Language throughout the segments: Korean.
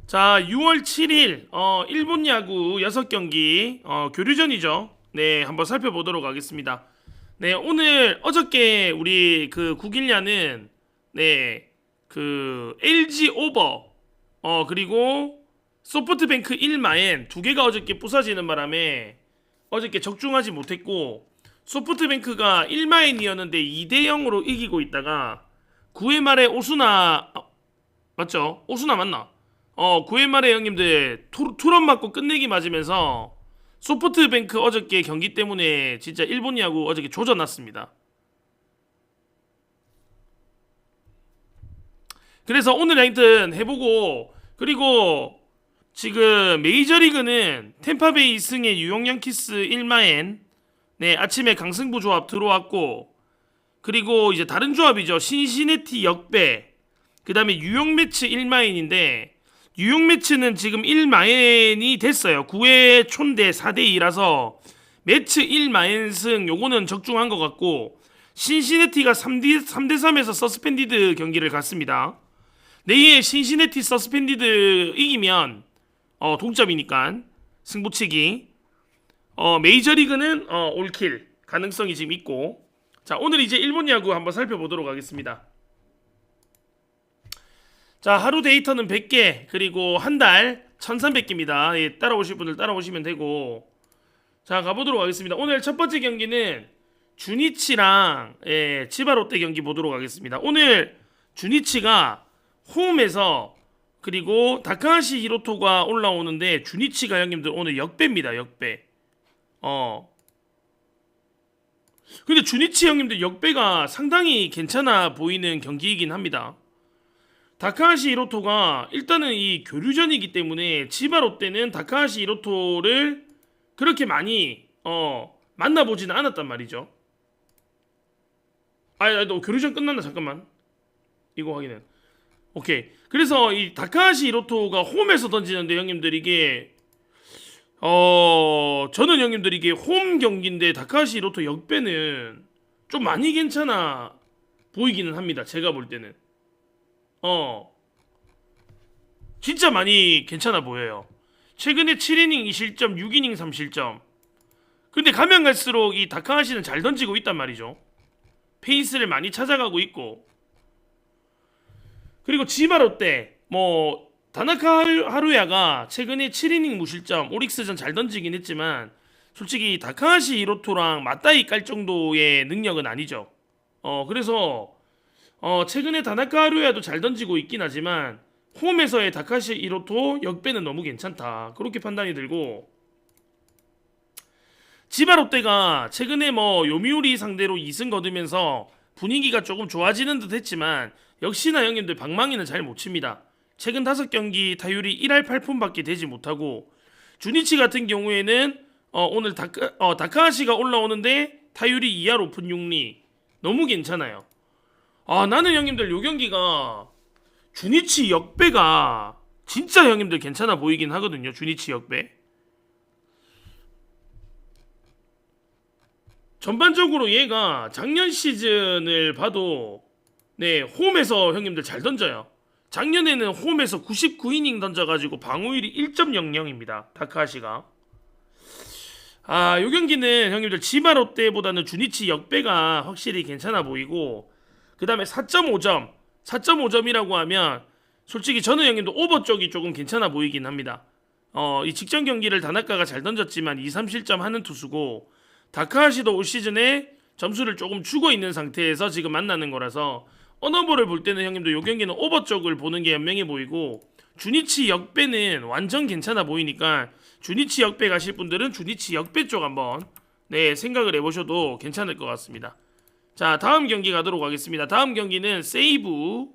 자, 6월 7일 일본 야구 6경기 교류전이죠. 네, 한번 살펴보도록 하겠습니다. 네, 오늘 어저께 우리 그 국일야는 네, 그 LG 오버 그리고 소프트뱅크 1마엔 두 개가 어저께 부서지는 바람에 어저께 적중하지 못했고, 소프트뱅크가 1마엔이었는데 2대 0으로 이기고 있다가 9회 말에 오수나 맞죠? 오수나 맞나? 9회 말에 형님들 투런 맞고 끝내기 맞으면서 소프트뱅크 어저께 경기 때문에 진짜 일본 야구 어저께 조져놨습니다. 그래서 오늘 하여튼 해보고, 그리고 지금 메이저리그는 템파베이 승의 뉴욕 양키스 1마엔 네, 아침에 강승부 조합 들어왔고, 그리고 이제 다른 조합이죠. 신시내티 역배, 그 다음에 뉴욕 매치 1마인인데 뉴욕 매치는 지금 1마인이 됐어요. 9회 촌대 4대2라서 매치 1마인승 요거는 적중한 것 같고, 신시내티가 3대3에서 서스펜디드 경기를 갔습니다. 내일 신시내티 서스펜디드 이기면 동점이니까 승부치기. 메이저리그는 올킬 가능성이 지금 있고. 자, 오늘 이제 일본 야구 한번 살펴보도록 하겠습니다. 자, 하루 데이터는 100개, 그리고 한 달 1300개입니다. 예, 따라오실 분들 따라오시면 되고. 자, 가보도록 하겠습니다. 오늘 첫 번째 경기는 주니치랑 치바 롯데 경기 보도록 하겠습니다. 오늘 주니치가 홈에서, 그리고 다카하시 히로토가 올라오는데 주니치가 형님들 오늘 역배입니다. 역배. 근데 주니치 형님들 역배가 상당히 괜찮아 보이는 경기이긴 합니다. 다카하시 히로토가 일단은 이 교류전이기 때문에 치바 롯데는 다카하시 히로토를 그렇게 많이 만나보지는 않았단 말이죠. 너 교류전 끝났나? 잠깐만, 이거 확인해. 오케이. 그래서 이 다카하시 히로토가 홈에서 던지는데 형님들 이게 저는 형님들 이게 홈 경기인데 다카하시 히로토 역배는 좀 많이 괜찮아 보이기는 합니다. 제가 볼 때는 진짜 많이 괜찮아 보여요. 최근에 7이닝 2실점, 6이닝 3실점. 근데 가면 갈수록 이 다카하시는 잘 던지고 있단 말이죠. 페이스를 많이 찾아가고 있고. 그리고 치바 롯데 다나카 하루야가 최근에 7이닝 무실점, 오릭스전 잘 던지긴 했지만 솔직히 다카하시 히로토랑 맞다이 깔 정도의 능력은 아니죠. 그래서 최근에 다나카 하루야도 잘 던지고 있긴 하지만 홈에서의 다카하시 히로토 역배는 너무 괜찮다, 그렇게 판단이 들고, 치바 롯데가 최근에 요미우리 상대로 2승 거두면서 분위기가 조금 좋아지는 듯 했지만 역시나 형님들 방망이는 잘 못 칩니다. 최근 5경기 타율이 1할 8푼밖에 되지 못하고, 주니치 같은 경우에는 오늘 다카하시가 올라오는데 타율이 2할 5푼 6리 너무 괜찮아요. 나는 형님들 요 경기가 주니치 역배가 진짜 형님들 괜찮아 보이긴 하거든요. 주니치 역배 전반적으로 얘가 작년 시즌을 봐도 네, 홈에서 형님들 잘 던져요. 작년에는 홈에서 99이닝 던져가지고 방어율이 1.00입니다. 다카하시가. 요 경기는 형님들 치바 롯데보다는 주니치 역배가 확실히 괜찮아 보이고, 그 다음에 4.5점 4.5점이라고 하면 솔직히 저는 형님들 오버 쪽이 조금 괜찮아 보이긴 합니다. 이 직전 경기를 다나카가 잘 던졌지만 2, 3실점 하는 투수고, 다카하시도 올 시즌에 점수를 조금 주고 있는 상태에서 지금 만나는 거라서 어너버를 볼 때는 형님들 요 경기는 오버 쪽을 보는 게 현명해 보이고, 주니치 역배는 완전 괜찮아 보이니까 주니치 역배 가실 분들은 주니치 역배 쪽 한번 생각을 해보셔도 괜찮을 것 같습니다. 자, 다음 경기 가도록 하겠습니다. 다음 경기는 세이부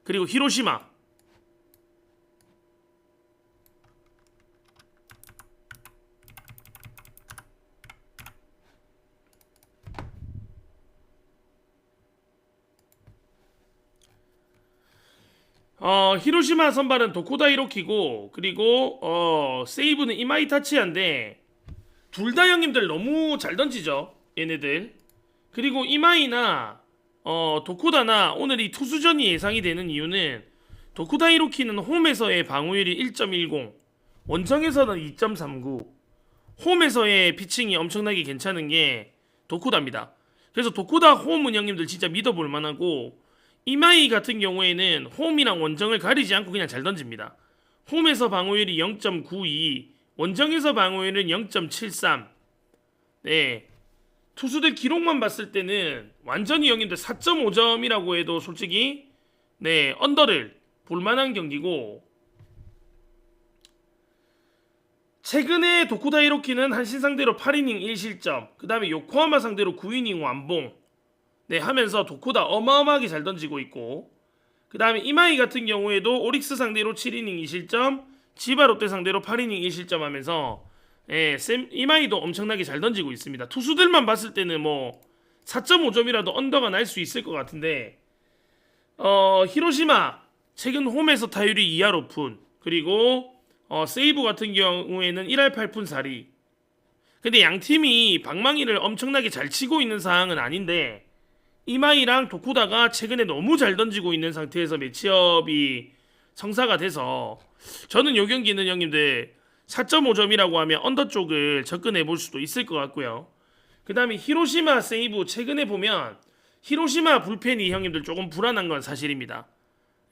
그리고 히로시마. 히로시마 선발은 도코다 히로키고, 그리고 세이브는 이마이 타치야인데 둘 다 형님들 너무 잘 던지죠, 얘네들. 그리고 이마이나 도코다나 오늘 이 투수전이 예상이 되는 이유는 도쿠다 히로키는 홈에서의 방어율이 1.10, 원정에서는 2.39. 홈에서의 피칭이 엄청나게 괜찮은 게 도쿠다입니다. 그래서 도쿠다 홈은 형님들 진짜 믿어볼 만하고, 이마이 같은 경우에는 홈이랑 원정을 가리지 않고 그냥 잘 던집니다. 홈에서 방어율이 0.92, 원정에서 방어율은 0.73. 네, 투수들 기록만 봤을 때는 완전히 형님들 4.5점이라고 해도 솔직히 네 언더를 볼만한 경기고, 최근에 도쿠다 히로키는 한신 상대로 8이닝 1실점, 그 다음에 요코하마 상대로 9이닝 완봉 네 하면서 도쿠다 어마어마하게 잘 던지고 있고, 그 다음에 이마이 같은 경우에도 오릭스 상대로 7이닝 2실점, 지바 롯데 상대로 8이닝 1실점 하면서 이마이도 엄청나게 잘 던지고 있습니다. 투수들만 봤을 때는 뭐 4.5점이라도 언더가 날 수 있을 것 같은데, 히로시마 최근 홈에서 타율이 2할 오픈, 그리고 세이브 같은 경우에는 1할 8푼 4리. 근데 양팀이 방망이를 엄청나게 잘 치고 있는 상황은 아닌데, 이마이랑 도쿠다가 최근에 너무 잘 던지고 있는 상태에서 매치업이 성사가 돼서 저는 이 경기는 형님들 4.5점이라고 하면 언더 쪽을 접근해 볼 수도 있을 것 같고요. 그 다음에 히로시마 세이브 최근에 보면 히로시마 불펜이 형님들 조금 불안한 건 사실입니다.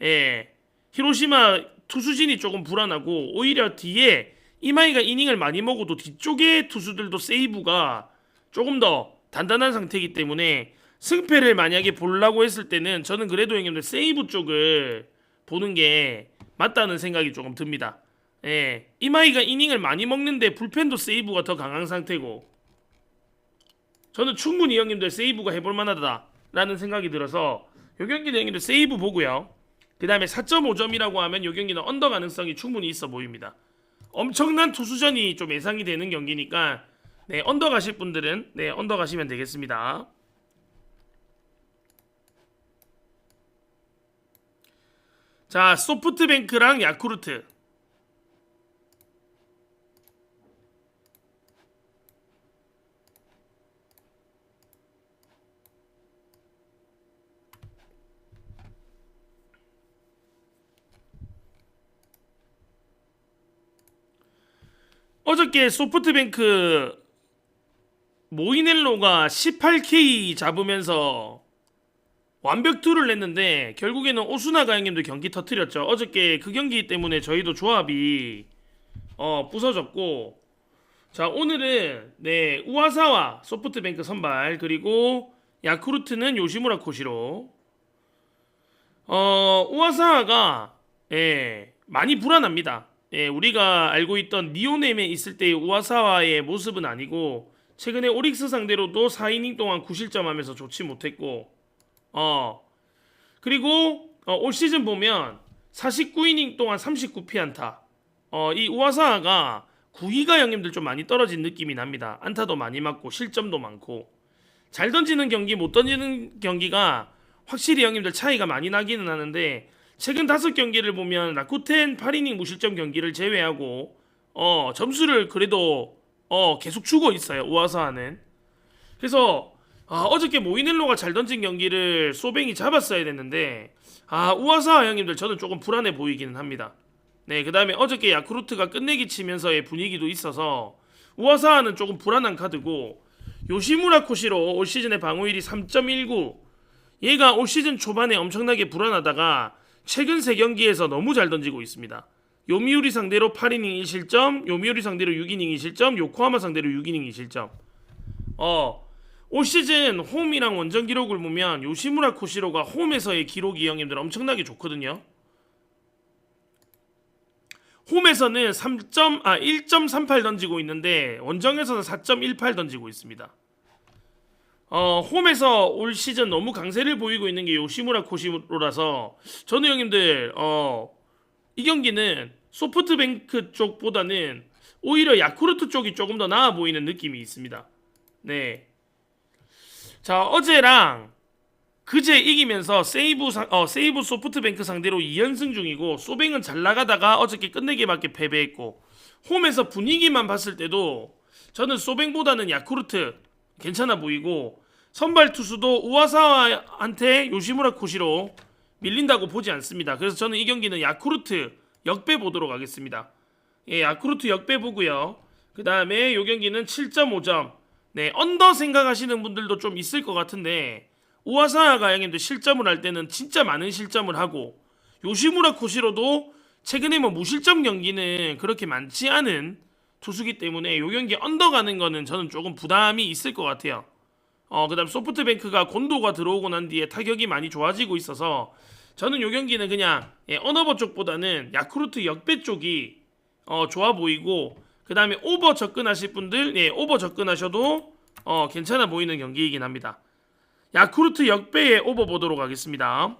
예, 히로시마 투수진이 조금 불안하고, 오히려 뒤에 이마이가 이닝을 많이 먹어도 뒤쪽의 투수들도 세이브가 조금 더 단단한 상태이기 때문에 승패를 만약에 보려고 했을 때는 저는 그래도 형님들 세이브 쪽을 보는 게 맞다는 생각이 조금 듭니다. 예, 이마이가 이닝을 많이 먹는데 불펜도 세이브가 더 강한 상태고, 저는 충분히 형님들 세이브가 해볼 만하다라는 생각이 들어서 이 경기는 형님들 세이브 보고요. 그 다음에 4.5점이라고 하면 이 경기는 언더 가능성이 충분히 있어 보입니다. 엄청난 투수전이 좀 예상이 되는 경기니까 네, 언더 가실 분들은 네, 언더 가시면 되겠습니다. 자, 소프트뱅크랑 야쿠르트. 어저께 소프트뱅크 모이넬로가 18K 잡으면서 완벽투를 냈는데 결국에는 오수나가 형님도 경기 터뜨렸죠. 어저께 그 경기 때문에 저희도 조합이 부서졌고, 자 오늘은 네 우아사와 소프트뱅크 선발, 그리고 야쿠르트는 요시무라 코시로. 우아사가 많이 불안합니다. 우리가 알고 있던 니오넴에 있을 때의 우아사와의 모습은 아니고, 최근에 오릭스 상대로도 4이닝 동안 9실점 하면서 좋지 못했고, 그리고 올 시즌 보면 49이닝 동안 39피안타. 이 우아사가 9위가 형님들 좀 많이 떨어진 느낌이 납니다. 안타도 많이 맞고 실점도 많고, 잘 던지는 경기 못 던지는 경기가 확실히 형님들 차이가 많이 나기는 하는데, 최근 5경기를 보면 라쿠텐 8이닝 무실점 경기를 제외하고 점수를 그래도 계속 주고 있어요, 우아사는. 그래서 어저께 모이넬로가 잘 던진 경기를 소뱅이 잡았어야 됐는데, 우아사 형님들 저는 조금 불안해 보이기는 합니다. 네, 그 다음에 어저께 야쿠르트가 끝내기 치면서의 분위기도 있어서 우아사는 조금 불안한 카드고, 요시무라 코시로 올 시즌의 방어율이 3.19. 얘가 올 시즌 초반에 엄청나게 불안하다가 최근 3경기에서 너무 잘 던지고 있습니다. 요미우리 상대로 8이닝 1실점, 요미우리 상대로 6이닝 2실점, 요코하마 상대로 6이닝 2실점. 올 시즌 홈이랑 원정 기록을 보면 요시무라 코시로가 홈에서의 기록이 형님들 엄청나게 좋거든요. 홈에서는 1.38 던지고 있는데 원정에서는 4.18 던지고 있습니다. 홈에서 올 시즌 너무 강세를 보이고 있는 게 요시무라 코시로라서 저는 형님들 이 경기는 소프트뱅크 쪽보다는 오히려 야쿠르트 쪽이 조금 더 나아 보이는 느낌이 있습니다. 네. 자, 어제랑 그제 이기면서 세이브 소프트뱅크 상대로 2연승 중이고, 소뱅은 잘 나가다가 어저께 끝내기밖에 패배했고, 홈에서 분위기만 봤을 때도 저는 소뱅보다는 야쿠르트 괜찮아 보이고, 선발 투수도 우아사와한테 요시무라 코시로 밀린다고 보지 않습니다. 그래서 저는 이 경기는 야쿠르트 역배 보도록 하겠습니다. 예, 야쿠르트 역배 보고요. 그 다음에 이 경기는 7.5점. 네, 언더 생각하시는 분들도 좀 있을 것 같은데 우아사야가 형님들 실점을 할 때는 진짜 많은 실점을 하고 요시무라 코시로도 최근에 뭐 무실점 경기는 그렇게 많지 않은 투수기 때문에 이 경기 언더 가는 거는 저는 조금 부담이 있을 것 같아요. 그 다음 소프트뱅크가 곤도가 들어오고 난 뒤에 타격이 많이 좋아지고 있어서 저는 이 경기는 그냥 언어버 쪽보다는 야쿠르트 역배 쪽이 좋아 보이고 그 다음에 오버 접근하실 분들 오버 접근하셔도 괜찮아 보이는 경기이긴 합니다. 야쿠르트 역배에 오버 보도록 하겠습니다.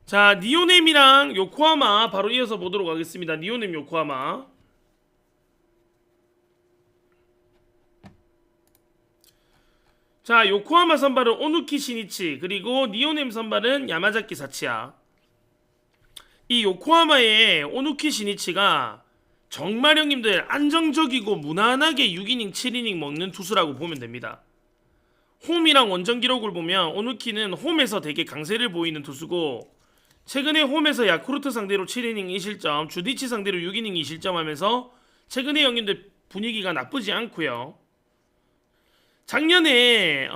자, 니오넴이랑 요코하마 바로 이어서 보도록 하겠습니다. 니오넴 요코하마. 자, 요코하마 선발은 오누키 시니치, 그리고 니오넴 선발은 야마자키 사치야. 이 요코하마의 오누키 시니치가 정말 형님들 안정적이고 무난하게 6이닝 7이닝 먹는 투수라고 보면 됩니다. 홈이랑 원정 기록을 보면 오누키는 홈에서 되게 강세를 보이는 투수고 최근에 홈에서 야쿠르트 상대로 7이닝 2실점, 주디치 상대로 6이닝 2실점 하면서 최근에 형님들 분위기가 나쁘지 않고요. 작년에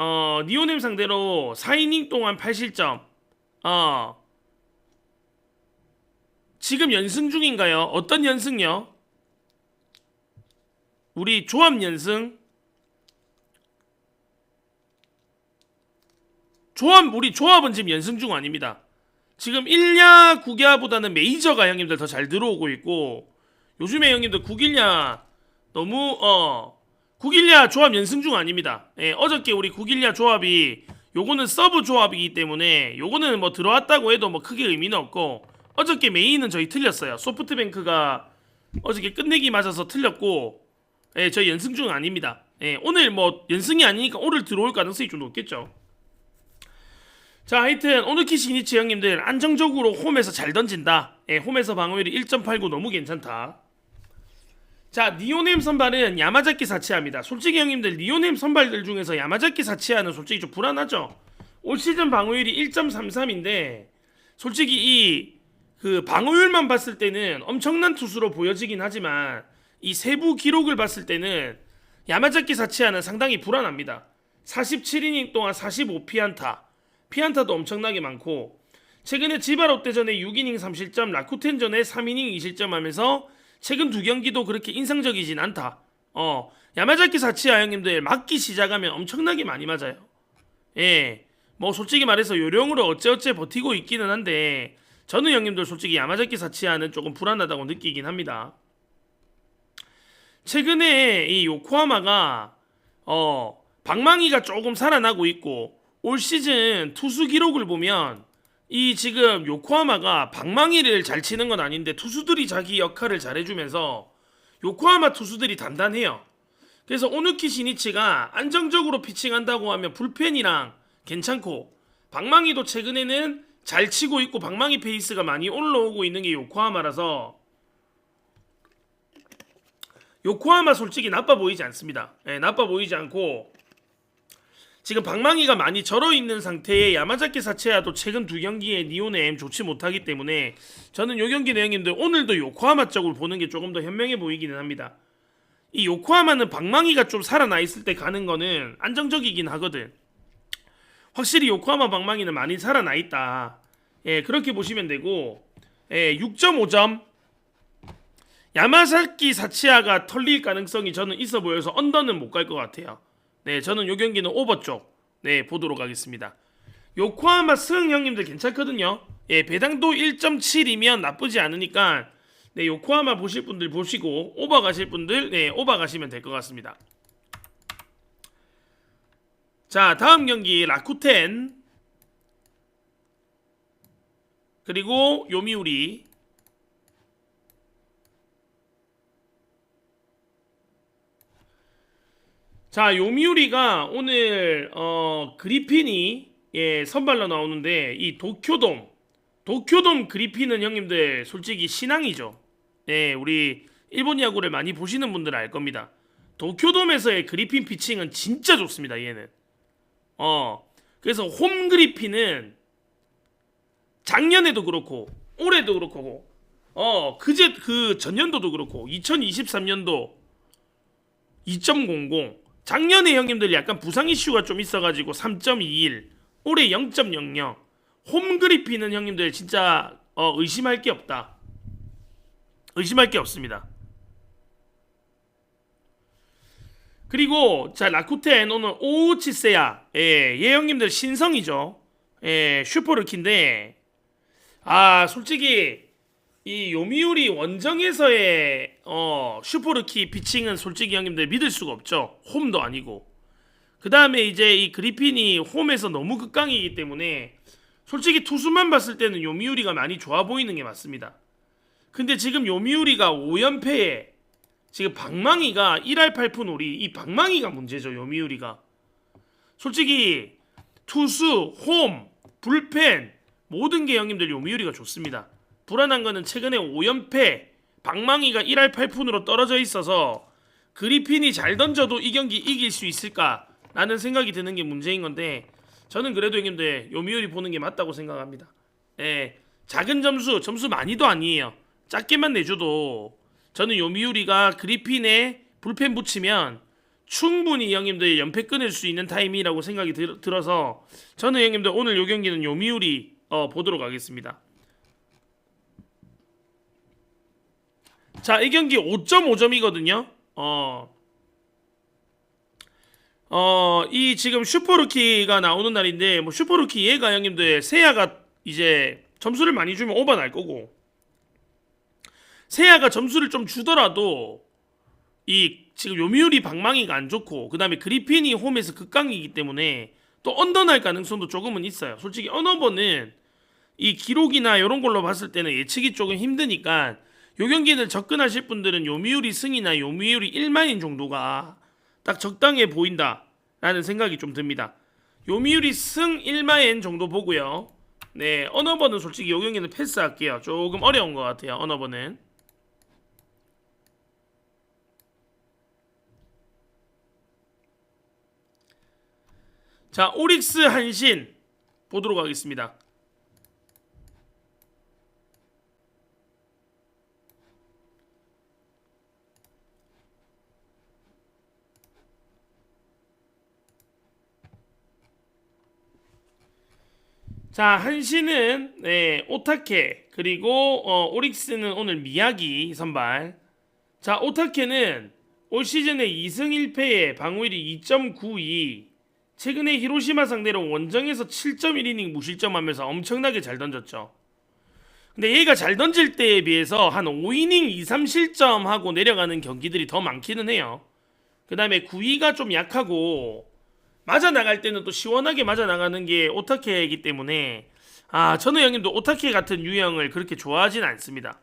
니오넴 상대로 4이닝 동안 8실점. 지금 연승 중인가요? 어떤 연승요? 우리 조합 연승? 우리 조합은 지금 연승 중 아닙니다. 지금 1야 9야보다는 메이저가 형님들 더 잘 들어오고 있고 요즘에 형님들 9일야 너무 9일야 조합 연승 중 아닙니다. 예, 어저께 우리 9일야 조합이 요거는 서브 조합이기 때문에 요거는 뭐 들어왔다고 해도 뭐 크게 의미는 없고 어저께 메인은 저희 틀렸어요. 소프트뱅크가 어저께 끝내기 맞아서 틀렸고 예, 저희 연승 중 아닙니다. 예, 오늘 뭐 연승이 아니니까 오늘 들어올 가능성이 좀 높겠죠. 자, 하여튼 오누키 시니치 형님들 안정적으로 홈에서 잘 던진다. 예, 홈에서 방어율이 1.89 너무 괜찮다. 자, 니오넴 선발은 야마자키 사치야입니다. 솔직히 형님들 니오넴 선발들 중에서 야마자키 사치야는 솔직히 좀 불안하죠. 올 시즌 방어율이 1.33인데 솔직히 이 그 방어율만 봤을 때는 엄청난 투수로 보여지긴 하지만 이 세부 기록을 봤을 때는 야마자키 사치야는 상당히 불안합니다. 47이닝 동안 45피안타, 피안타도 엄청나게 많고 최근에 지바 롯데전에 6이닝 3실점, 라쿠텐전에 3이닝 2실점 하면서 최근 두 경기도 그렇게 인상적이진 않다. 야마자키 사치야 형님들 맞기 시작하면 엄청나게 많이 맞아요. 예, 뭐 솔직히 말해서 요령으로 어째어째 버티고 있기는 한데 저는 형님들 솔직히 야마자키 사치야는 조금 불안하다고 느끼긴 합니다. 최근에 이 요코하마가 방망이가 조금 살아나고 있고 올 시즌 투수 기록을 보면 이 지금 요코하마가 방망이를 잘 치는 건 아닌데 투수들이 자기 역할을 잘 해주면서 요코하마 투수들이 단단해요. 그래서 오누키 시니치가 안정적으로 피칭한다고 하면 불펜이랑 괜찮고 방망이도 최근에는 잘 치고 있고 방망이 페이스가 많이 올라오고 있는 게 요코하마라서 요코하마 솔직히 나빠 보이지 않습니다. 예, 나빠 보이지 않고 지금 방망이가 많이 절어있는 상태의 야마자키 사치야도 최근 두 경기에 니오넴 좋지 못하기 때문에 저는 요 경기 내용인데 오늘도 요코하마 쪽을 보는 게 조금 더 현명해 보이기는 합니다. 이 요코하마는 방망이가 좀 살아나 있을 때 가는 거는 안정적이긴 하거든. 확실히 요코하마 방망이는 많이 살아나 있다. 예, 그렇게 보시면 되고 6.5점 야마자키 사치야가 털릴 가능성이 저는 있어 보여서 언더는 못 갈 것 같아요. 네, 저는 요 경기는 오버 쪽 보도록 하겠습니다. 요코하마 승 형님들 괜찮거든요. 예, 배당도 1.7이면 나쁘지 않으니까 요코하마 보실 분들 보시고 오버 가실 분들 오버 가시면 될 것 같습니다. 자, 다음 경기 라쿠텐 그리고 요미우리. 자, 요미우리가 오늘 그리핀이 선발로 나오는데 이 도쿄돔 도쿄돔 그리핀은 형님들 솔직히 신앙이죠. 예, 우리 일본 야구를 많이 보시는 분들은 알 겁니다. 도쿄돔에서의 그리핀 피칭은 진짜 좋습니다. 얘는. 그래서 홈 그리핀은 작년에도 그렇고 올해도 그렇고 그 전년도도 그렇고 2023년도 2.00, 작년에 형님들 약간 부상 이슈가 좀 있어가지고 3.21, 올해 0.00. 홈 그리핀은 형님들 진짜 의심할 게 없다. 의심할 게 없습니다. 그리고 자 라쿠텐 오늘 오우치세야, 얘 형님들 신성이죠. 슈퍼루키인데 솔직히 이 요미우리 원정에서의 슈퍼루키 피칭은 솔직히 형님들 믿을 수가 없죠. 홈도 아니고. 그 다음에 이제 이 그리핀이 홈에서 너무 극강이기 때문에 솔직히 투수만 봤을 때는 요미우리가 많이 좋아 보이는 게 맞습니다. 근데 지금 요미우리가 5연패에 지금 방망이가 1할 8푼 5리, 이 방망이가 문제죠. 요미우리가 솔직히 투수, 홈, 불펜 모든 게 형님들 요미우리가 좋습니다. 불안한 거는 최근에 5연패 방망이가 1할 8푼으로 떨어져 있어서 그리핀이 잘 던져도 이 경기 이길 수 있을까라는 생각이 드는 게 문제인 건데, 저는 그래도 형님들 요미우리 보는 게 맞다고 생각합니다. 작은 점수 많이도 아니에요. 작게만 내줘도 저는 요미우리가 그리핀에 불펜 붙이면 충분히 형님들 연패 끊을 수 있는 타이밍이라고 생각이 들어서 저는 형님들 오늘 요 경기는 요미우리 보도록 하겠습니다. 자, 이 경기 5.5점이거든요. 이 지금 슈퍼루키가 나오는 날인데, 뭐 슈퍼루키 얘가 형님들 세야가 이제 점수를 많이 주면 오버 날 거고, 세야가 점수를 좀 주더라도 이 지금 요미우리 방망이가 안 좋고 그 다음에 그리핀이 홈에서 극강이기 때문에 또 언더 날 가능성도 조금은 있어요. 솔직히 언어버는 이 기록이나 이런 걸로 봤을 때는 예측이 조금 힘드니까 요 경기를 접근하실 분들은 요미우리 승이나 요미우리 1만인 정도가 딱 적당해 보인다라는 생각이 좀 듭니다. 요미우리 승 1만엔 정도 보고요. 네, 언어버는 솔직히 요 경기는 패스할게요. 조금 어려운 것 같아요. 언어버는. 자, 오릭스 한신 보도록 하겠습니다. 자, 한신은 오타케, 그리고 오릭스는 오늘 미야기 선발. 자, 오타케는 올 시즌에 2승 1패에 방어율이 2.92, 최근에 히로시마 상대로 원정에서 7.1이닝 무실점하면서 엄청나게 잘 던졌죠. 근데 얘가 잘 던질 때에 비해서 한 5이닝 2, 3실점하고 내려가는 경기들이 더 많기는 해요. 그 다음에 구위가 좀 약하고 맞아 나갈 때는 또 시원하게 맞아 나가는 게 오타케이기 때문에 저는 형님도 오타케 같은 유형을 그렇게 좋아하진 않습니다.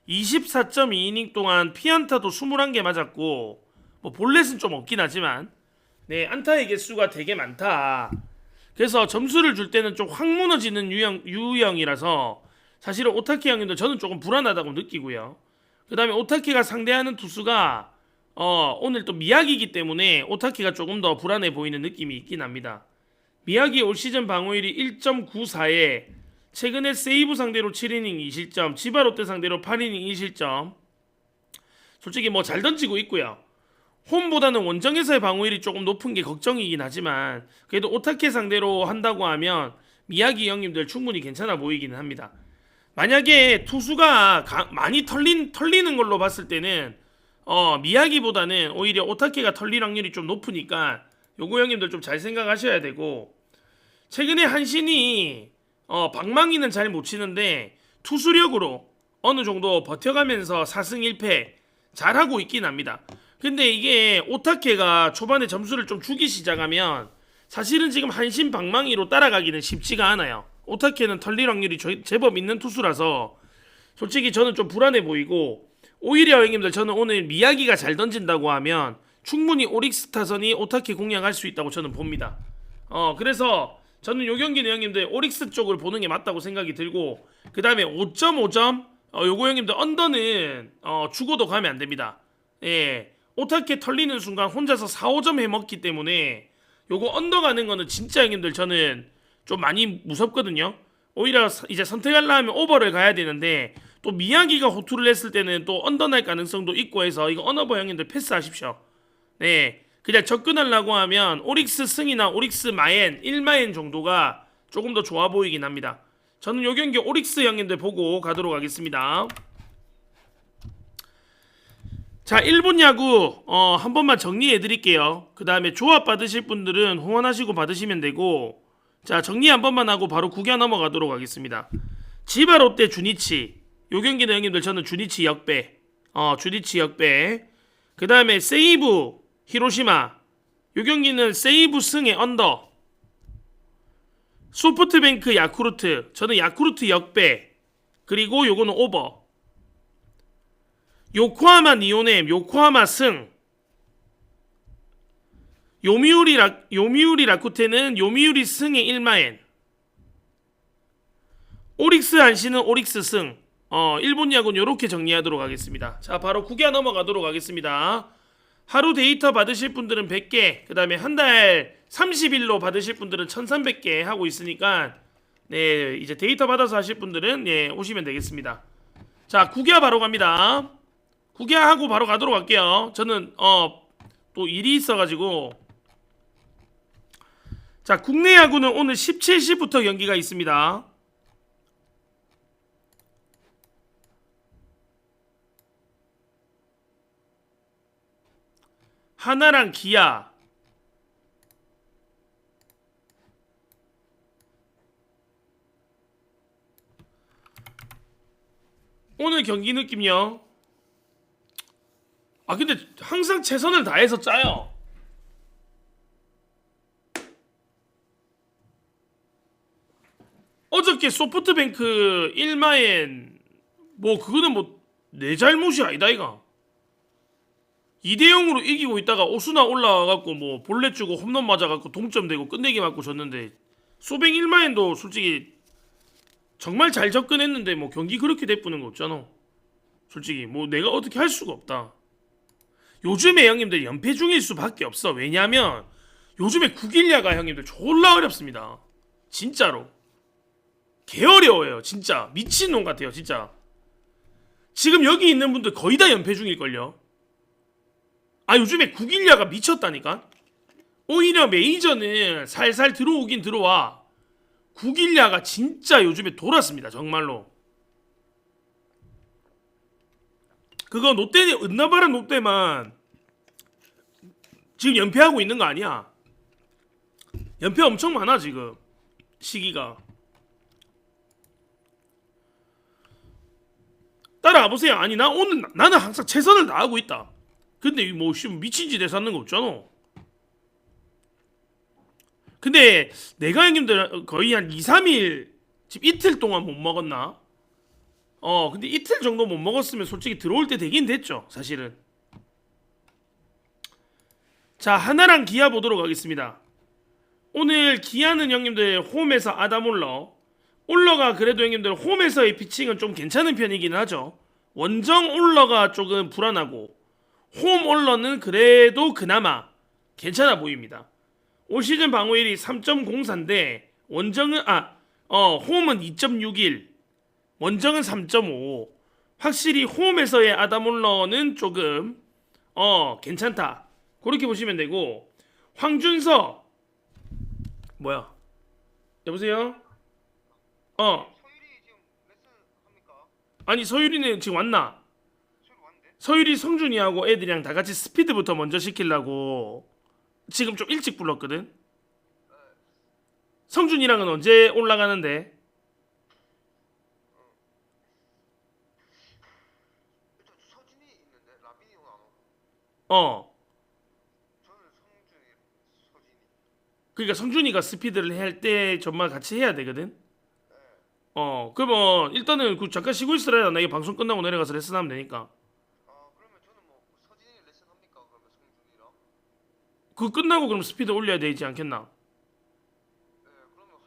24.2이닝 동안 피안타도 21개 맞았고, 뭐 볼넷은 좀 없긴 하지만 안타의 개수가 되게 많다. 그래서 점수를 줄 때는 좀 확 무너지는 유형이라서 사실은 오타케 형님도 저는 조금 불안하다고 느끼고요. 그 다음에 오타케가 상대하는 투수가 오늘 또 미야기이기 때문에 오타케가 조금 더 불안해 보이는 느낌이 있긴 합니다. 미야기 올 시즌 방어율이 1.94에 최근에 세이브 상대로 7이닝 2실점, 지바 롯데 상대로 8이닝 2실점. 솔직히 뭐 잘 던지고 있고요. 홈보다는 원정에서의 방어율이 조금 높은 게 걱정이긴 하지만 그래도 오타케 상대로 한다고 하면 미야기 형님들 충분히 괜찮아 보이기는 합니다. 만약에 투수가 많이 털리는 걸로 봤을 때는 미야기보다는 오히려 오타케가 털릴 확률이 좀 높으니까 요거 형님들 좀 잘 생각하셔야 되고, 최근에 한신이 방망이는 잘 못 치는데 투수력으로 어느 정도 버텨가면서 4승 1패 잘하고 있긴 합니다. 근데 이게 오타케가 초반에 점수를 좀 주기 시작하면 사실은 지금 한신 방망이로 따라가기는 쉽지가 않아요. 오타케는 털릴 확률이 제법 있는 투수라서 솔직히 저는 좀 불안해 보이고, 오히려 형님들 저는 오늘 미야기가 잘 던진다고 하면 충분히 오릭스 타선이 오타케 공략할 수 있다고 저는 봅니다. 그래서 저는 요 경기는 형님들 오릭스 쪽을 보는 게 맞다고 생각이 들고, 그 다음에 5.5점 요거 형님들 언더는 죽어도 가면 안 됩니다. 예, 오타케 털리는 순간 혼자서 4, 5점 해먹기 때문에 요거 언더 가는 거는 진짜 형님들 저는 좀 많이 무섭거든요. 오히려 이제 선택하려 하면 오버를 가야 되는데, 또 미야기가 호투를 했을 때는 또 언더 날 가능성도 있고 해서 이거 언어버 형님들 패스하십시오. 네, 그냥 접근하려고 하면 오릭스 승이나 오릭스 마엔 1마엔 정도가 조금 더 좋아 보이긴 합니다. 저는 요 경기 오릭스 형님들 보고 가도록 하겠습니다. 자, 일본 야구 한 번만 정리해 드릴게요. 그 다음에 조합 받으실 분들은 후원하시고 받으시면 되고, 자, 정리 한 번만 하고 바로 구겨 넘어가도록 하겠습니다. 지바 롯데 주니치, 요 경기는 형님들 저는 주니치 역배, 주니치 역배. 그 다음에 세이브 히로시마, 요 경기는 세이브 승의 언더. 소프트뱅크 야쿠르트, 저는 야쿠르트 역배, 그리고 요거는 오버. 요코하마 니오넴, 요코하마 승. 요미우리 라쿠테는 요미우리 승의 1마엔. 오릭스 안시는 오릭스 승. 일본 야구는 요렇게 정리하도록 하겠습니다. 자, 바로 구겨 넘어가도록 하겠습니다. 하루 데이터 받으실 분들은 100개, 그 다음에 한 달 30일로 받으실 분들은 1300개 하고 있으니까, 네, 이제 데이터 받아서 하실 분들은 예, 오시면 되겠습니다. 자, 구겨 바로 갑니다. 구겨하고 바로 가도록 할게요. 저는 또 일이 있어가지고. 자, 국내 야구는 오늘 17시부터 경기가 있습니다. 하나랑 기아, 오늘 경기 느낌요. 근데 항상 최선을 다해서 짜요. 어저께 소프트뱅크 1마엔 뭐 그거는 뭐 내 잘못이 아니다 이가. 2대0으로 이기고 있다가 오수나 올라와갖고 뭐 볼넷 주고 홈런 맞아갖고 동점되고 끝내기 맞고 졌는데, 소뱅 1마엔도 솔직히 정말 잘 접근했는데 뭐 경기 그렇게 내쁘는 거 없잖아. 솔직히 뭐 내가 어떻게 할 수가 없다. 요즘에 형님들 연패 중일 수밖에 없어. 왜냐면 요즘에 9일야가 형님들 졸라 어렵습니다. 진짜로 개 어려워요. 진짜 미친놈 같아요. 진짜 지금 여기 있는 분들 거의 다 연패 중일걸요. 요즘에 9일야가 미쳤다니까. 오히려 메이저는 살살 들어오긴 들어와. 9일야가 진짜 요즘에 돌았습니다. 정말로. 그거 롯데, 은나바란 롯데만 지금 연패하고 있는 거 아니야. 연패 엄청 많아 지금 시기가. 따라와 보세요. 아니 나는 항상 최선을 다하고 있다. 근데 뭐 미친 짓에 사는 거 없잖아. 근데 내가 형님들 거의 한 2, 3일 지금 이틀 동안 못 먹었나? 근데 이틀 정도 못 먹었으면 솔직히 들어올 때 되긴 됐죠 사실은. 자, 하나랑 기아 보도록 하겠습니다. 오늘 기아는 형님들 홈에서 올러가 그래도 형님들 홈에서의 피칭은 좀 괜찮은 편이긴 하죠. 원정 올러가 조금 불안하고 홈 올러는 그래도 그나마 괜찮아 보입니다. 올 시즌 방어율이 3.04인데 원정은 홈은 2.61, 원정은 3.5. 확실히 홈에서의 아담올러는 조금 괜찮다. 그렇게 보시면 되고, 황준서 뭐야? 여보세요? 서율이 지금 레슨 합니까? 아니 서율이는 지금 왔나? 서율 왔는데? 서율이 성준이하고 애들이랑 다 같이 스피드부터 먼저 시키려고 지금 좀 일찍 불렀거든. 성준이랑은 언제 올라가는데? 일단 서진이 있는데 라빈이 형 안 오고. 저는 서진이. 그러니까 성준이가 스피드를 할 때 정말 같이 해야 되거든. 그러면 일단은 잠깐 쉬고 있으라. 나 이게 방송 끝나고 내려가서 레슨하면 되니까. 그러면 저는 뭐 서진이 레슨 합니까? 그러면 성준이랑? 그거 끝나고 그럼 스피드 올려야 되지 않겠나? 네, 그러면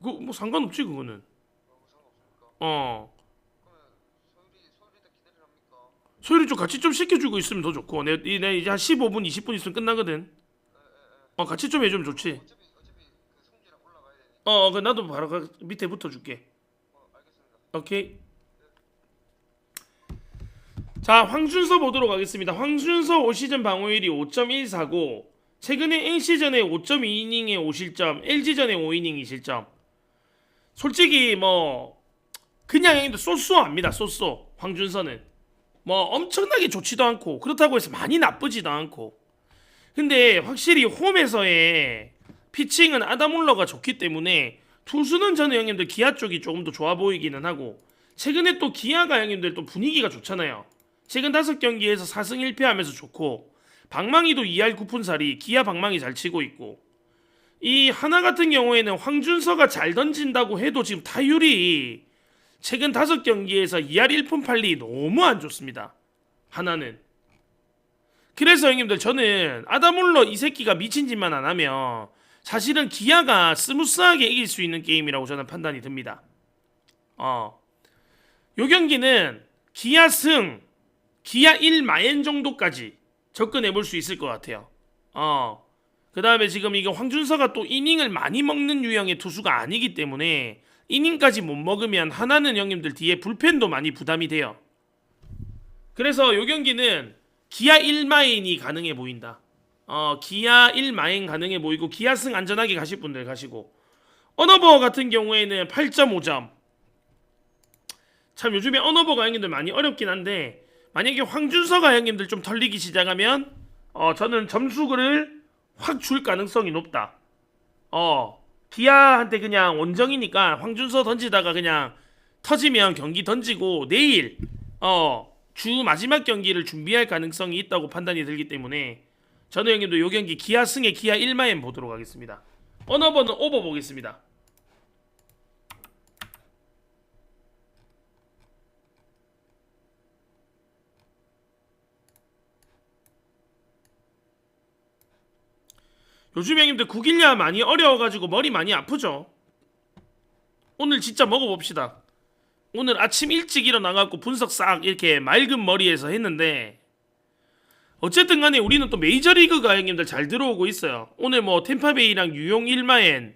그 뭐 상관없지 그거는. 상관없습니까? 어. 그러면 소율이 다 기다리랍니까? 소율이 좀 같이 좀 시켜주고 있으면 더 좋고 내 이제 한 15분 20분 있으면 끝나거든. 같이 좀 해주면 좋지. 어차피 그 성지랑 올라가야 되니까. 그 나도 바로 밑에 붙어줄게. 알겠습니다. 오케이. 자, 황준서 보도록 하겠습니다. 황준서 올 시즌 방어율이 5.149, 최근에 N시전에 5.2이닝에 5실점, LG전에 5이닝 2실점. 솔직히 뭐 그냥 형님들 쏘쏘합니다. 쏘쏘. 황준서는 뭐 엄청나게 좋지도 않고 그렇다고 해서 많이 나쁘지도 않고. 근데 확실히 홈에서의 피칭은 아다몰러가 좋기 때문에 투수는 저는 형님들 기아 쪽이 조금 더 좋아 보이기는 하고, 최근에 또 기아가 형님들 또 분위기가 좋잖아요. 최근 5경기에서 4승 1패 하면서 좋고, 방망이도 2할 9푼살이 기아 방망이 잘 치고 있고, 이 하나 같은 경우에는 황준서가 잘 던진다고 해도 지금 타율이 최근 5경기에서 2할 1푼 8리 너무 안 좋습니다. 하나는. 그래서 형님들 저는 아다몰러 이 새끼가 미친 짓만 안 하면 사실은 기아가 스무스하게 이길 수 있는 게임이라고 저는 판단이 듭니다. 요 경기는 기아 승, 기아 1마엔 정도까지 접근해 볼 수 있을 것 같아요. 그 다음에 지금 이게 황준서가 또 이닝을 많이 먹는 유형의 투수가 아니기 때문에 이닝까지 못 먹으면 하나는 형님들 뒤에 불펜도 많이 부담이 돼요. 그래서 요 경기는 기아 1마인이 가능해 보인다. 기아 1마인 가능해 보이고, 기아승 안전하게 가실 분들 가시고, 어너버 같은 경우에는 8.5점. 참 요즘에 어너버가 형님들 많이 어렵긴 한데, 만약에 황준서가 형님들 좀 털리기 시작하면 저는 점수를 확 줄 가능성이 높다. 기아한테 그냥 원정이니까 황준서 던지다가 그냥 터지면 경기 던지고 내일 주 마지막 경기를 준비할 가능성이 있다고 판단이 들기 때문에 저는 형님도 요 경기 기아 승에 기아 1마엔 보도록 하겠습니다. 어너버는 오버 보겠습니다. 요즘 형님들 9일야 많이 어려워가지고 머리 많이 아프죠. 오늘 진짜 먹어봅시다. 오늘 아침 일찍 일어나갖고 분석 싹 이렇게 맑은 머리에서 했는데, 어쨌든 간에 우리는 또 메이저리그가 형님들 잘 들어오고 있어요. 오늘 뭐 템파베이랑 뉴용 1마엔,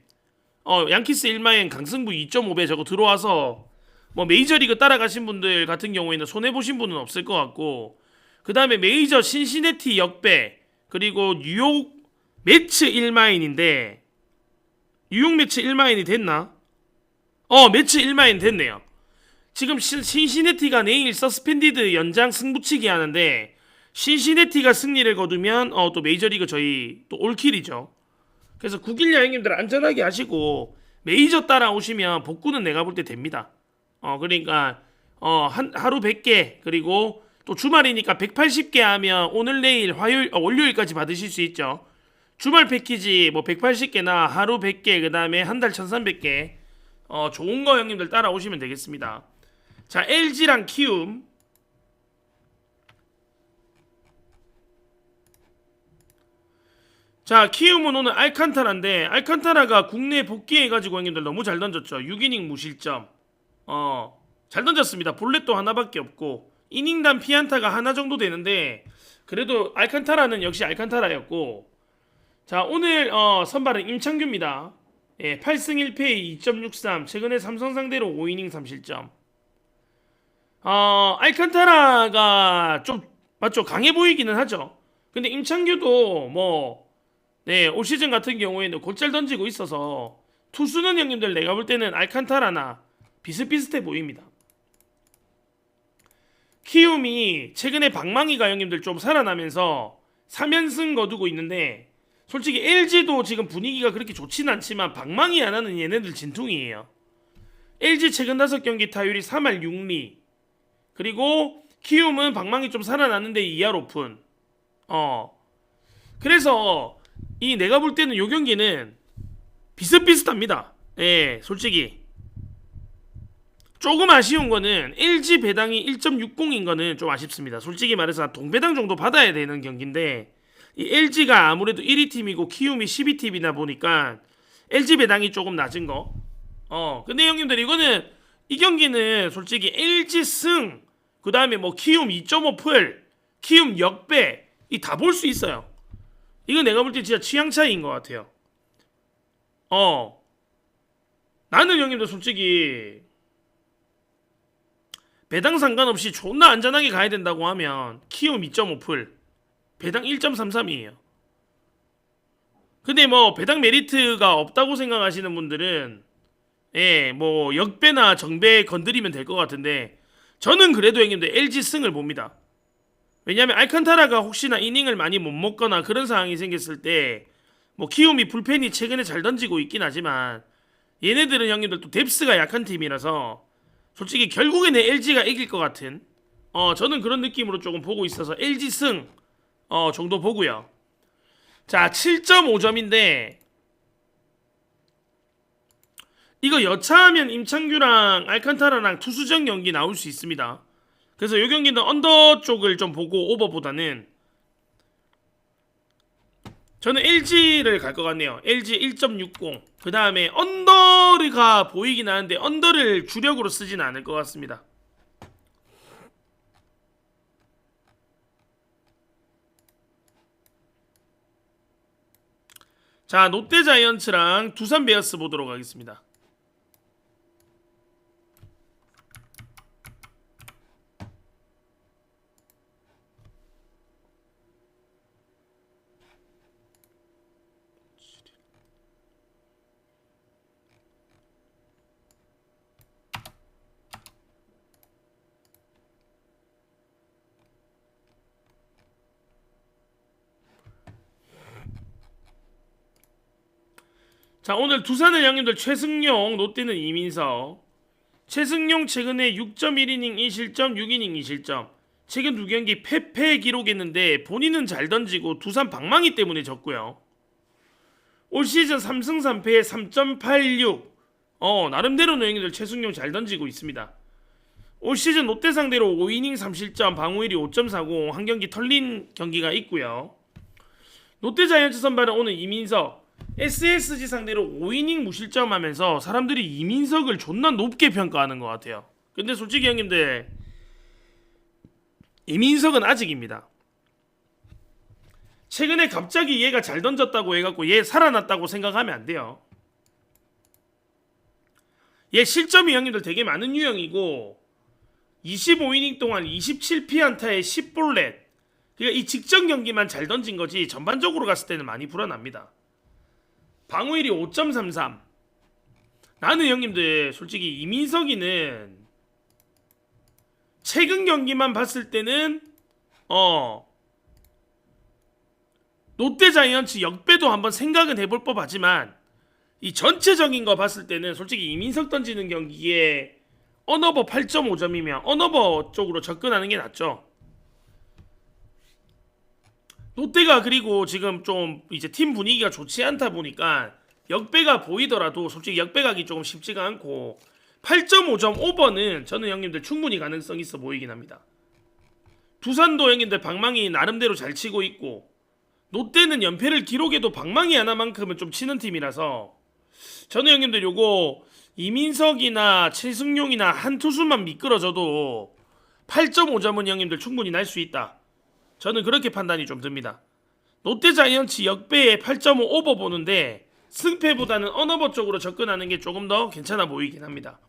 양키스 1마엔 강승부 2.5배 저거 들어와서 뭐 메이저리그 따라가신 분들 같은 경우에는 손해보신 분은 없을 것 같고, 그 다음에 메이저 신시내티 역배, 그리고 뉴욕 매츠 1마인인데 뉴욕 매츠 1마인이 됐나? 매츠 1마인 됐네요. 지금 신시내티가 내일 서스펜디드 연장 승부치기 하는데, 신시내티가 승리를 거두면 또 메이저리그 저희 또 올킬이죠. 그래서 9일야 형님들 안전하게 하시고 메이저 따라오시면 복구는 내가 볼 때 됩니다. 그러니까 하루 100개, 그리고 또 주말이니까 180개 하면 오늘 내일 월요일까지 받으실 수 있죠. 주말 패키지 뭐 180개나 하루 100개, 그 다음에 한 달 1300개 좋은 거 형님들 따라오시면 되겠습니다. 자, LG랑 키움. 자, 키움은 오늘 알칸타라인데, 알칸타라가 국내에 복귀해가지고 형님들 너무 잘 던졌죠. 6이닝 무실점. 잘 던졌습니다. 볼넷도 하나밖에 없고 이닝당 피안타가 하나 정도 되는데, 그래도 알칸타라는 역시 알칸타라였고. 자, 오늘 선발은 임창규입니다. 8승 1패 2.63, 최근에 삼성 상대로 5이닝 3실점. 알칸타라가 좀 맞죠? 강해 보이기는 하죠. 근데 임창규도 올 시즌 같은 경우에는 곧잘 던지고 있어서 투수는 형님들 내가 볼 때는 알칸타라나 비슷비슷해 보입니다. 키움이 최근에 방망이가 형님들 좀 살아나면서 3연승 거두고 있는데, 솔직히 LG도 지금 분위기가 그렇게 좋진 않지만 방망이 하나는 얘네들 진퉁이에요. LG 최근 5경기 타율이 3할 6리, 그리고 키움은 방망이 좀 살아났는데 2할 오픈. 그래서 이 내가 볼 때는 요 경기는 비슷비슷합니다. 솔직히 조금 아쉬운 거는 LG 배당이 1.60인 거는 좀 아쉽습니다. 솔직히 말해서 동배당 정도 받아야 되는 경기인데, 이 LG가 아무래도 1위 팀이고 키움이 12팀이다 보니까 LG 배당이 조금 낮은 거. 근데 형님들 이거는 이 경기는 솔직히 LG 승, 그 다음에 뭐 키움 2.5풀, 키움 역배 이 다 볼 수 있어요. 이건 내가 볼 때 진짜 취향 차이인 것 같아요. 나는 형님들 솔직히 배당 상관없이 존나 안전하게 가야 된다고 하면 키움 2.5풀 배당 1.33이에요. 근데 뭐 배당 메리트가 없다고 생각하시는 분들은 뭐 역배나 정배 건드리면 될 것 같은데 저는 그래도 형님들 LG 승을 봅니다. 왜냐면 알칸타라가 혹시나 이닝을 많이 못 먹거나 그런 상황이 생겼을 때 뭐 키움이 불펜이 최근에 잘 던지고 있긴 하지만 얘네들은 형님들 또 뎁스가 약한 팀이라서 솔직히 결국에는 LG가 이길 것 같은 저는 그런 느낌으로 조금 보고 있어서 LG 승 정도 보고요. 자 7.5점인데 이거 여차하면 임창규랑 알칸타라랑 투수전 경기 나올 수 있습니다. 그래서 이 경기는 언더 쪽을 좀 보고 오버보다는 저는 LG를 갈 것 같네요. LG 1.60. 그 다음에 언더가 보이긴 하는데 언더를 주력으로 쓰진 않을 것 같습니다. 자 롯데 자이언츠랑 두산 베어스 보도록 하겠습니다. 자 오늘 두산은 형님들 최승용, 롯데는 이민석. 최승용 최근에 6.1이닝 1실점 6이닝 2실점 최근 두 경기 패패 기록했는데 본인은 잘 던지고 두산 방망이 때문에 졌고요. 올 시즌 3승 3패에 3.86 나름대로는 형님들 최승용 잘 던지고 있습니다. 올 시즌 롯데 상대로 5이닝 3실점 방어율이 5.40 한 경기 털린 경기가 있고요. 롯데 자이언츠 선발은 오늘 이민석 SSG 상대로 5이닝 무실점하면서 사람들이 이민석을 존나 높게 평가하는 것 같아요. 근데 솔직히 형님들 이민석은 아직입니다. 최근에 갑자기 얘가 잘 던졌다고 해갖고 얘 살아났다고 생각하면 안 돼요. 얘 실점이 형님들 되게 많은 유형이고 25이닝 동안 27피안타에 10볼넷 그러니까 이 직전 경기만 잘 던진 거지 전반적으로 갔을 때는 많이 불안합니다. 방어율이 5.33 나는 형님들 솔직히 이민석이는 최근 경기만 봤을 때는 롯데 자이언츠 역배도 한번 생각은 해볼 법하지만 이 전체적인 거 봤을 때는 솔직히 이민석 던지는 경기에 언어버 8.5점이면 언어버 쪽으로 접근하는 게 낫죠. 롯데가 그리고 지금 좀 이제 팀 분위기가 좋지 않다 보니까 역배가 보이더라도 솔직히 역배가기 조금 쉽지가 않고 8.5점 오버는 저는 형님들 충분히 가능성 있어 보이긴 합니다. 두산도 형님들 방망이 나름대로 잘 치고 있고 롯데는 연패를 기록해도 방망이 하나만큼은 좀 치는 팀이라서 저는 형님들 요거 이민석이나 최승용이나 한 투수만 미끄러져도 8.5점은 형님들 충분히 날 수 있다. 저는 그렇게 판단이 좀 듭니다. 롯데 자이언츠 역배에 8.5 오버 보는데 승패보다는 언어버 쪽으로 접근하는 게 조금 더 괜찮아 보이긴 합니다.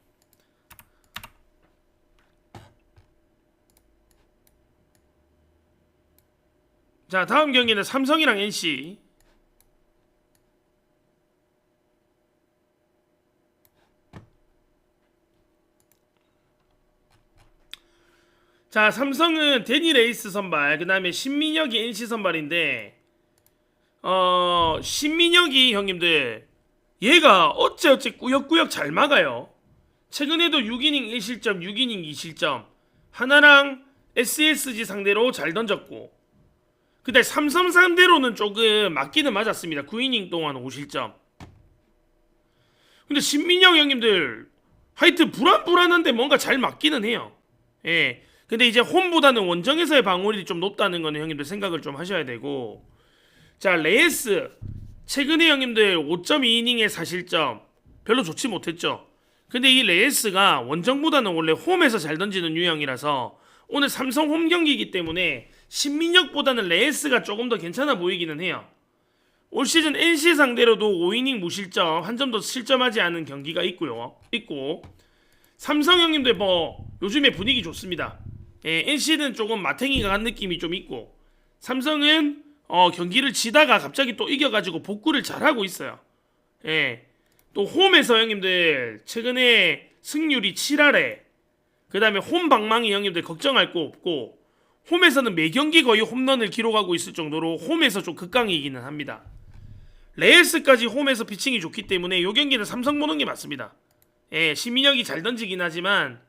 자 다음 경기는 삼성이랑 NC. 자 삼성은 데니 레이스 선발 그 다음에 신민혁이 NC 선발인데 신민혁이 형님들 얘가 어찌어찌 꾸역꾸역 잘 막아요. 최근에도 6이닝 1실점 6이닝 2실점 하나랑 SSG 상대로 잘 던졌고 그다음 삼성 상대로는 조금 맞기는 맞았습니다. 9이닝 동안 5실점. 근데 신민혁 형님들 하여튼 불안한데 뭔가 잘 맞기는 해요. 예. 근데 이제 홈보다는 원정에서의 방어율이 좀 높다는 거는 형님들 생각을 좀 하셔야 되고 자 레이스 최근에 형님들 5.2이닝에 4실점 별로 좋지 못했죠. 근데 이 레이스가 원정보다는 원래 홈에서 잘 던지는 유형이라서 오늘 삼성 홈 경기이기 때문에 신민혁보다는 레이스가 조금 더 괜찮아 보이기는 해요. 올 시즌 NC 상대로도 5이닝 무실점, 한 점도 실점하지 않은 경기가 있고 삼성 형님들 뭐 요즘에 분위기 좋습니다. 예, NC는 조금 마탱이가 간 느낌이 좀 있고 삼성은 경기를 지다가 갑자기 또 이겨가지고 복구를 잘하고 있어요. 예, 또 홈에서 형님들 최근에 승률이 7할에 그 다음에 홈 방망이 형님들 걱정할 거 없고 홈에서는 매 경기 거의 홈런을 기록하고 있을 정도로 홈에서 좀 극강이기는 합니다. 레이스까지 홈에서 피칭이 좋기 때문에 이 경기는 삼성 보는 게 맞습니다. 예, 신민혁이 잘 던지긴 하지만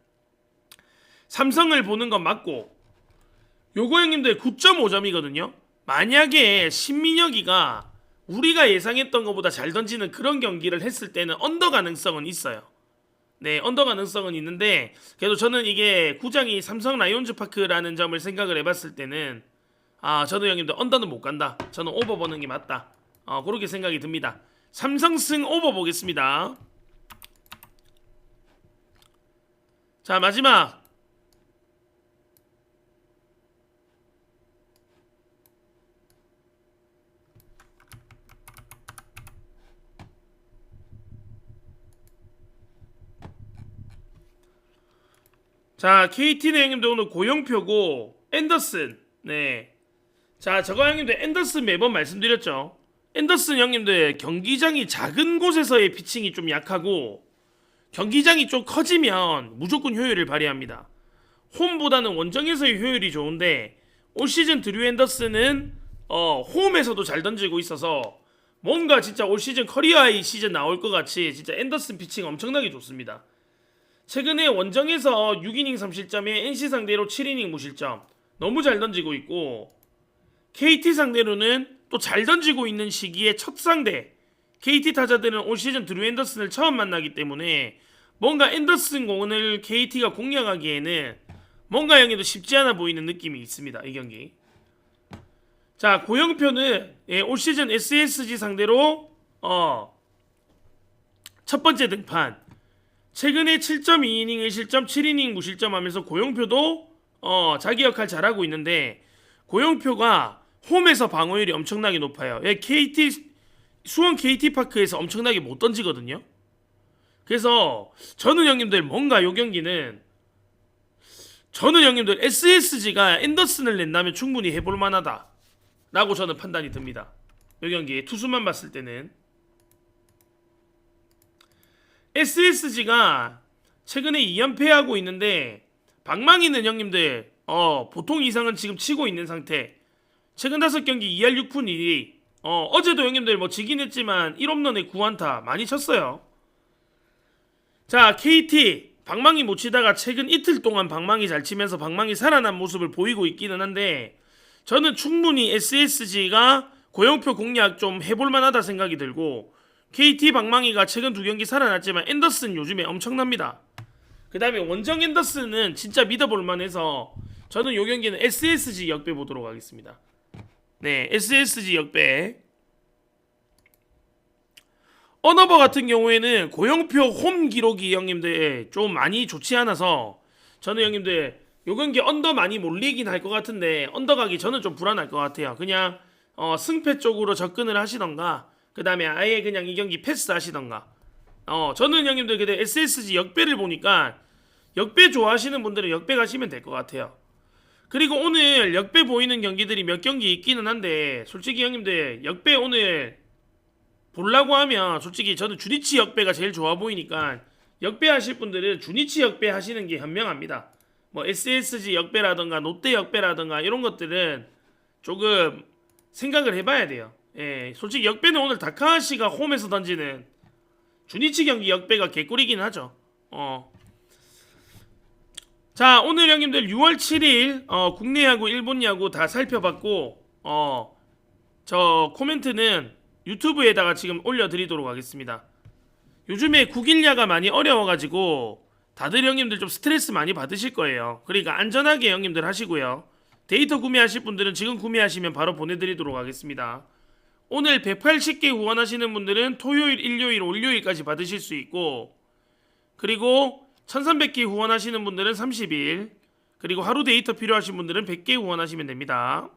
삼성을 보는 건 맞고 요거 형님들 9.5점이거든요. 만약에 신민혁이가 우리가 예상했던 것보다 잘 던지는 그런 경기를 했을 때는 언더 가능성은 있어요. 네, 언더 가능성은 있는데 그래도 저는 이게 구장이 삼성 라이온즈 파크라는 점을 생각을 해봤을 때는 저도 형님들 언더는 못 간다. 저는 오버 보는 게 맞다. 그렇게 생각이 듭니다. 삼성승 오버 보겠습니다. 자, 마지막 자, KT는 형님들 오늘 고영표고 앤더슨. 네. 자, 저거 형님들 앤더슨 매번 말씀드렸죠. 앤더슨 형님들 경기장이 작은 곳에서의 피칭이 좀 약하고 경기장이 좀 커지면 무조건 효율을 발휘합니다. 홈보다는 원정에서의 효율이 좋은데 올 시즌 드류 앤더슨은 홈에서도 잘 던지고 있어서 뭔가 진짜 올 시즌 커리어하이 시즌 나올 것 같이 진짜 앤더슨 피칭 엄청나게 좋습니다. 최근에 원정에서 6이닝 3실점에 NC 상대로 7이닝 무실점 너무 잘 던지고 있고 KT 상대로는 또 잘 던지고 있는 시기에 첫 상대 KT 타자들은 올 시즌 드루 앤더슨을 처음 만나기 때문에 뭔가 앤더슨 공을 KT가 공략하기에는 뭔가 형님도 쉽지 않아 보이는 느낌이 있습니다. 이 경기. 자, 고영표는 올 시즌 SSG 상대로 첫 번째 등판 최근에 7.2이닝 1실점 7이닝 무실점 하면서 고영표도 자기 역할 잘하고 있는데 고영표가 홈에서 방어율이 엄청나게 높아요. 수원 KT파크에서 엄청나게 못 던지거든요. 그래서 저는 형님들 뭔가 요 경기는 저는 형님들 SSG가 앤더슨을 낸다면 충분히 해볼 만하다 라고 저는 판단이 듭니다. 요 경기 투수만 봤을 때는 SSG가 최근에 2연패하고 있는데 방망이는 형님들 보통 이상은 지금 치고 있는 상태. 최근 5경기 2할 6푼 1리 어제도 형님들 뭐 지긴 했지만 1홈런에 9안타 많이 쳤어요. 자, KT 방망이 못 치다가 최근 이틀 동안 방망이 잘 치면서 방망이 살아난 모습을 보이고 있기는 한데 저는 충분히 SSG가 고영표 공략 좀 해볼 만하다 생각이 들고 KT 방망이가 최근 2경기 살아났지만 앤더슨 요즘에 엄청납니다. 그 다음에 원정 앤더슨은 진짜 믿어볼 만해서 저는 요 경기는 SSG 역배 보도록 하겠습니다. 네, SSG 역배. 언어버 같은 경우에는 고영표 홈 기록이 형님들 좀 많이 좋지 않아서 저는 형님들 요 경기 언더 많이 몰리긴 할 것 같은데 언더 가기 저는 좀 불안할 것 같아요. 그냥 승패 쪽으로 접근을 하시던가 그 다음에 아예 그냥 이 경기 패스 하시던가 저는 형님들 그때 SSG 역배를 보니까 역배 좋아하시는 분들은 역배 가시면 될 것 같아요. 그리고 오늘 역배 보이는 경기들이 몇 경기 있기는 한데 솔직히 형님들 역배 오늘 보려고 하면 솔직히 저는 주니치 역배가 제일 좋아 보이니까 역배 하실 분들은 주니치 역배 하시는 게 현명합니다. 뭐 SSG 역배라던가 롯데 역배라던가 이런 것들은 조금 생각을 해봐야 돼요. 예, 솔직히 역배는 오늘 다카하시가 홈에서 던지는 주니치 경기 역배가 개꿀이긴 하죠. 자, 오늘 형님들 6월 7일 국내 야구 일본 야구 다 살펴봤고 저 코멘트는 유튜브에다가 지금 올려드리도록 하겠습니다. 요즘에 9일야가 많이 어려워가지고 다들 형님들 좀 스트레스 많이 받으실 거예요. 그러니까 안전하게 형님들 하시고요. 데이터 구매하실 분들은 지금 구매하시면 바로 보내드리도록 하겠습니다. 오늘 180개 후원하시는 분들은 토요일, 일요일, 월요일까지 받으실 수 있고, 그리고 1300개 후원하시는 분들은 30일, 그리고 하루 데이터 필요하신 분들은 100개 후원하시면 됩니다.